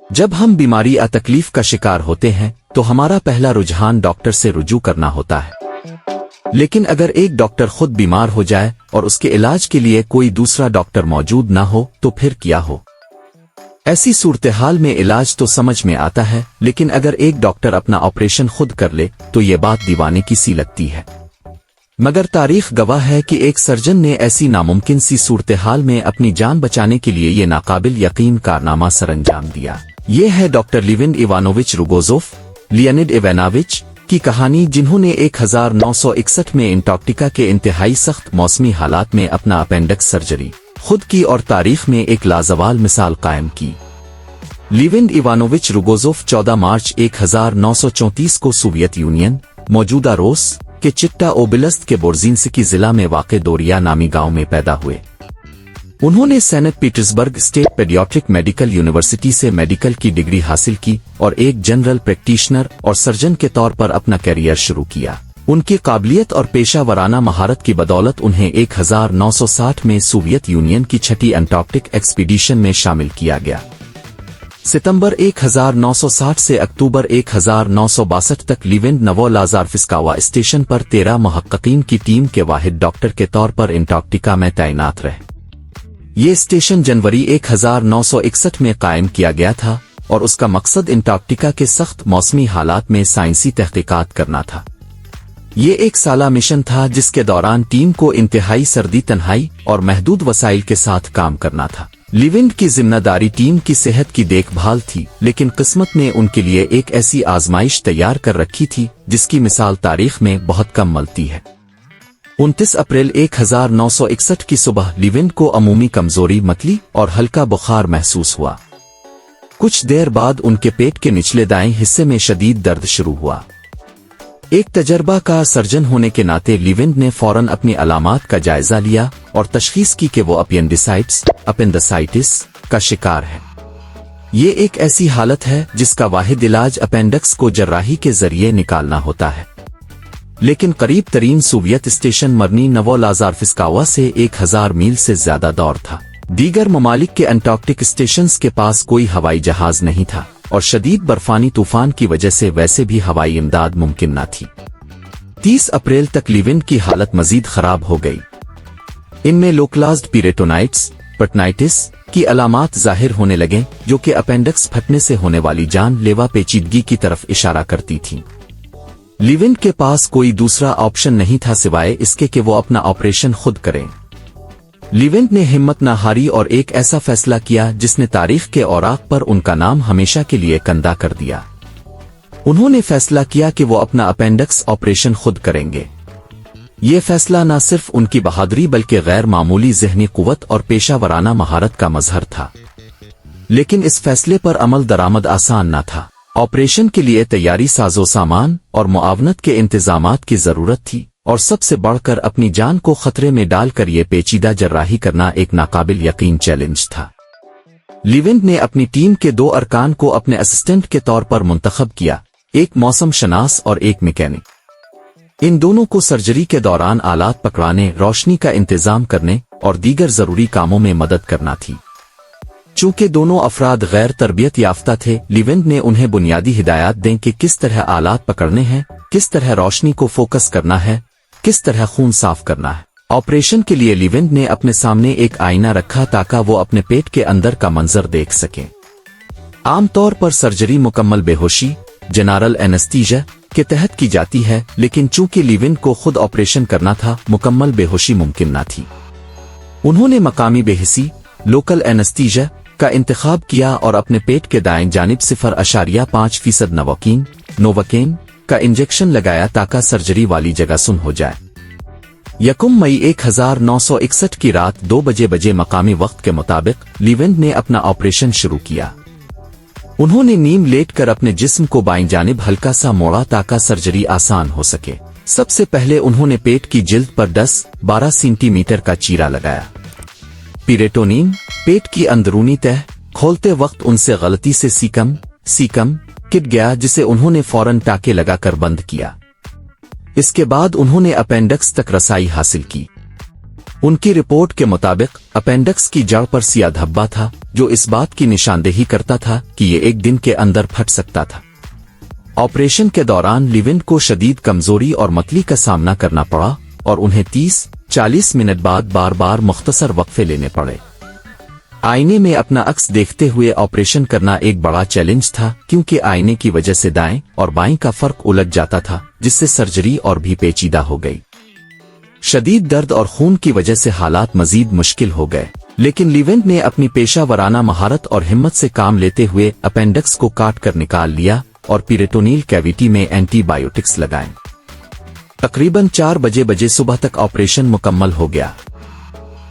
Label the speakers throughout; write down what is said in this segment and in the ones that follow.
Speaker 1: جب ہم بیماری یا تکلیف کا شکار ہوتے ہیں تو ہمارا پہلا رجحان ڈاکٹر سے رجوع کرنا ہوتا ہے، لیکن اگر ایک ڈاکٹر خود بیمار ہو جائے اور اس کے علاج کے لیے کوئی دوسرا ڈاکٹر موجود نہ ہو تو پھر کیا ہو؟ ایسی صورتحال میں علاج تو سمجھ میں آتا ہے، لیکن اگر ایک ڈاکٹر اپنا آپریشن خود کر لے تو یہ بات دیوانے کی سی لگتی ہے۔ مگر تاریخ گواہ ہے کہ ایک سرجن نے ایسی ناممکن سی صورتحال میں اپنی جان بچانے کے لیے یہ ناقابل یقین کارنامہ سر انجام دیا۔ یہ ہے doctor Leonid Ivanovich روگوزوف، Leonid Ivanovich کی کہانی، جنہوں نے 1961 میں انٹارکٹیکا کے انتہائی سخت موسمی حالات میں اپنا اپینڈکس سرجری خود کی اور تاریخ میں ایک لازوال مثال قائم کی۔ لیونڈ ایوانووچ روگوزوف 14 مارچ 1934 کو سوویت یونین موجودہ روس کے چٹا اوبلست کے بورزینسکی ضلع میں واقع دوریا نامی گاؤں میں پیدا ہوئے۔ انہوں نے Saint Petersburg State Pediatric Medical University سے میڈیکل کی ڈگری حاصل کی اور ایک جنرل پریکٹیشنر اور سرجن کے طور پر اپنا کیریئر شروع کیا۔ ان کی قابلیت اور پیشہ ورانہ مہارت کی بدولت انہیں 1960 میں سوویت یونین کی چھٹی انٹارکٹک ایکسپیڈیشن میں شامل کیا گیا۔ ستمبر 1960 سے اکتوبر 1962 تک لیونڈ نوو لازارفسکاوا اسٹیشن پر 13 محققین کی ٹیم کے واحد ڈاکٹر کے طور پر انٹارکٹیکا میں تعینات رہے۔ یہ اسٹیشن جنوری 1961 میں قائم کیا گیا تھا اور اس کا مقصد انٹارکٹیکا کے سخت موسمی حالات میں سائنسی تحقیقات کرنا تھا۔ یہ ایک سالہ مشن تھا جس کے دوران ٹیم کو انتہائی سردی، تنہائی اور محدود وسائل کے ساتھ کام کرنا تھا۔ لیونڈ کی ذمہ داری ٹیم کی صحت کی دیکھ بھال تھی، لیکن قسمت نے ان کے لیے ایک ایسی آزمائش تیار کر رکھی تھی جس کی مثال تاریخ میں بہت کم ملتی ہے۔ 29 اپریل 1961 کی صبح لیونڈ کو عمومی کمزوری، متلی اور ہلکا بخار محسوس ہوا۔ کچھ دیر بعد ان کے پیٹ کے نچلے دائیں حصے میں شدید درد شروع ہوا۔ ایک تجربہ کار سرجن ہونے کے ناطے لیونڈ نے فوراً اپنی علامات کا جائزہ لیا اور تشخیص کی کہ وہ اپینڈسائٹس کا شکار ہے۔ یہ ایک ایسی حالت ہے جس کا واحد علاج اپینڈکس کو جراحی کے ذریعے نکالنا ہوتا ہے، لیکن قریب ترین سوویت اسٹیشن مرنی نوو لازارفسکاوا سے 1000 میل سے زیادہ دور تھا۔ دیگر ممالک کے انٹارکٹک اسٹیشنز کے پاس کوئی ہوائی جہاز نہیں تھا اور شدید برفانی طوفان کی وجہ سے ویسے بھی ہوائی امداد ممکن نہ تھی۔ 30 اپریل تک لیونڈ کی حالت مزید خراب ہو گئی۔ ان میں لوکلائزڈ پیریٹونائٹس کی علامات ظاہر ہونے لگیں، جو کہ اپینڈکس پھٹنے سے ہونے والی جان لیوا پیچیدگی کی طرف اشارہ کرتی تھیں۔ لیونڈ کے پاس کوئی دوسرا آپشن نہیں تھا سوائے اس کے کہ وہ اپنا آپریشن خود کریں۔ لیونڈ نے ہمت نہ ہاری اور ایک ایسا فیصلہ کیا جس نے تاریخ کے اوراق پر ان کا نام ہمیشہ کے لیے کندہ کر دیا۔ انہوں نے فیصلہ کیا کہ وہ اپنا اپینڈکس آپریشن خود کریں گے۔ یہ فیصلہ نہ صرف ان کی بہادری بلکہ غیر معمولی ذہنی قوت اور پیشہ ورانہ مہارت کا مظہر تھا، لیکن اس فیصلے پر عمل درآمد آسان نہ تھا۔ آپریشن کے لیے تیاری، سازو سامان اور معاونت کے انتظامات کی ضرورت تھی، اور سب سے بڑھ کر اپنی جان کو خطرے میں ڈال کر یہ پیچیدہ جراحی کرنا ایک ناقابل یقین چیلنج تھا۔ لیونڈ نے اپنی ٹیم کے 2 ارکان کو اپنے اسسٹنٹ کے طور پر منتخب کیا، ایک موسم شناس اور ایک میکینک۔ ان دونوں کو سرجری کے دوران آلات پکڑانے، روشنی کا انتظام کرنے اور دیگر ضروری کاموں میں مدد کرنا تھی۔ چونکہ دونوں افراد غیر تربیت یافتہ تھے، لیونڈ نے انہیں بنیادی ہدایات دیں کہ کس طرح آلات پکڑنے ہیں، کس طرح روشنی کو فوکس کرنا ہے، کس طرح خون صاف کرنا ہے۔ آپریشن کے لیے لیونڈ نے اپنے سامنے ایک آئینہ رکھا تاکہ وہ اپنے پیٹ کے اندر کا منظر دیکھ سکیں۔ عام طور پر سرجری مکمل بے ہوشی، جنرل اینستھیزیا کے تحت کی جاتی ہے، لیکن چونکہ لیونڈ کو خود آپریشن کرنا تھا، مکمل بے ہوشی ممکن نہ تھی۔ انہوں نے مقامی بے حسی، لوکل اینستھیزیا کا انتخاب کیا اور اپنے پیٹ کے دائیں جانب 0.5% نووکین کا انجیکشن لگایا تاکہ سرجری والی جگہ سن ہو جائے۔ 1 مئی 1961 کی رات 2 بجے مقامی وقت کے مطابق لیونڈ نے اپنا آپریشن شروع کیا۔ انہوں نے نیم لیٹ کر اپنے جسم کو بائیں جانب ہلکا سا موڑا تاکہ سرجری آسان ہو سکے۔ سب سے پہلے انہوں نے پیٹ کی جلد پر 10-12 سینٹی میٹر کا چیرا لگایا۔ پیریٹونیم، پیٹ کی اندرونی تہ، کھولتے وقت ان سے غلطی سے سیکم کٹ گیا، جسے انہوں نے فوراً ٹاکے لگا کر بند کیا۔ اس کے بعد انہوں نے اپینڈکس تک رسائی حاصل کی۔ ان کی رپورٹ کے مطابق اپینڈکس کی جڑ پر سیاہ دھبا تھا جو اس بات کی نشاندہی کرتا تھا کہ یہ ایک دن کے اندر پھٹ سکتا تھا۔ آپریشن کے دوران لیونڈ کو شدید کمزوری اور متلی کا سامنا کرنا پڑا اور انہیں 30-40 منٹ بعد بار بار مختصر وقفے لینے پڑے۔ آئینے میں اپنا عکس دیکھتے ہوئے آپریشن کرنا ایک بڑا چیلنج تھا کیونکہ آئینے کی وجہ سے دائیں اور بائیں کا فرق الجھ جاتا تھا جس سے سرجری اور بھی پیچیدہ ہو گئی۔ شدید درد اور خون کی وجہ سے حالات مزید مشکل ہو گئے، لیکن لیونڈ نے اپنی پیشہ ورانہ مہارت اور ہمت سے کام لیتے ہوئے اپینڈکس کو کاٹ کر نکال لیا اور پیریٹونیل کیویٹی میں اینٹی بائیوٹکس لگائیں۔ تقریباً 4 بجے صبح تک آپریشن مکمل ہو گیا۔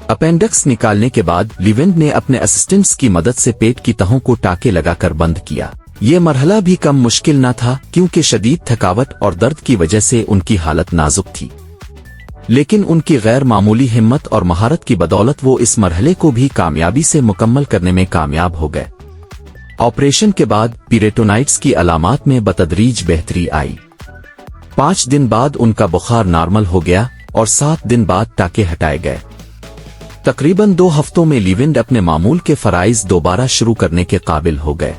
Speaker 1: اپینڈکس نکالنے کے بعد لیونڈ نے اپنے اسسٹنٹس کی مدد سے پیٹ کی تہوں کو ٹاکے لگا کر بند کیا۔ یہ مرحلہ بھی کم مشکل نہ تھا کیونکہ شدید تھکاوٹ اور درد کی وجہ سے ان کی حالت نازک تھی، لیکن ان کی غیر معمولی ہمت اور مہارت کی بدولت وہ اس مرحلے کو بھی کامیابی سے مکمل کرنے میں کامیاب ہو گئے۔ آپریشن کے بعد پیریٹونائٹس کی علامات میں بتدریج بہتری آئی۔ 5 دن بعد ان کا بخار نارمل ہو گیا اور 7 دن بعد ٹاکے ہٹائے گئے۔ تقریباً 2 ہفتوں میں لیونڈ اپنے معمول کے فرائض دوبارہ شروع کرنے کے قابل ہو گئے۔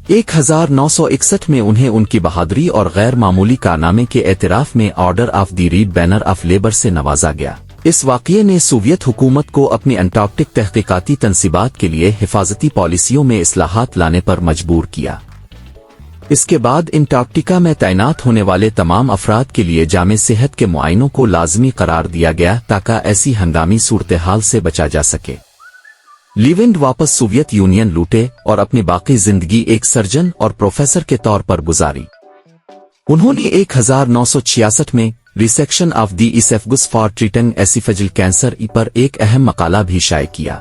Speaker 1: 1961 میں انہیں ان کی بہادری اور غیر معمولی کارنامے کے اعتراف میں Order of the Red Banner of Labour سے نوازا گیا۔ اس واقعے نے سوویت حکومت کو اپنی انٹارکٹک تحقیقاتی تنصیبات کے لیے حفاظتی پالیسیوں میں اصلاحات لانے پر مجبور کیا۔ اس کے بعد انٹارکٹیکا میں تعینات ہونے والے تمام افراد کے لیے جامع صحت کے معائنوں کو لازمی قرار دیا گیا تاکہ ایسی ہنگامی صورتحال سے بچا جا سکے۔ لیونڈ واپس سوویت یونین لوٹے اور اپنی باقی زندگی ایک سرجن اور پروفیسر کے طور پر گزاری۔ انہوں نے 1966 میں resection of the oesophagus for treating oesophageal cancer پر ایک اہم مقالہ بھی شائع کیا۔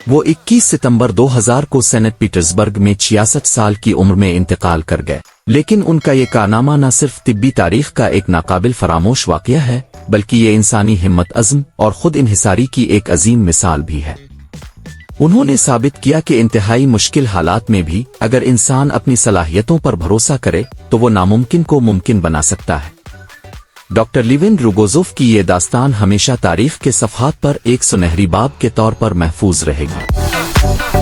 Speaker 1: وہ 21 ستمبر 2000 کو سینٹ پیٹرزبرگ میں 66 سال کی عمر میں انتقال کر گئے، لیکن ان کا یہ کارنامہ نہ صرف طبی تاریخ کا ایک ناقابل فراموش واقعہ ہے بلکہ یہ انسانی ہمت عزم اور خود انحصاری کی ایک عظیم مثال بھی ہے۔ انہوں نے ثابت کیا کہ انتہائی مشکل حالات میں بھی اگر انسان اپنی صلاحیتوں پر بھروسہ کرے تو وہ ناممکن کو ممکن بنا سکتا ہے۔ ڈاکٹر لیونڈ روگوزوف کی یہ داستان ہمیشہ تاریخ کے صفحات پر ایک سنہری باب کے طور پر محفوظ رہے گی۔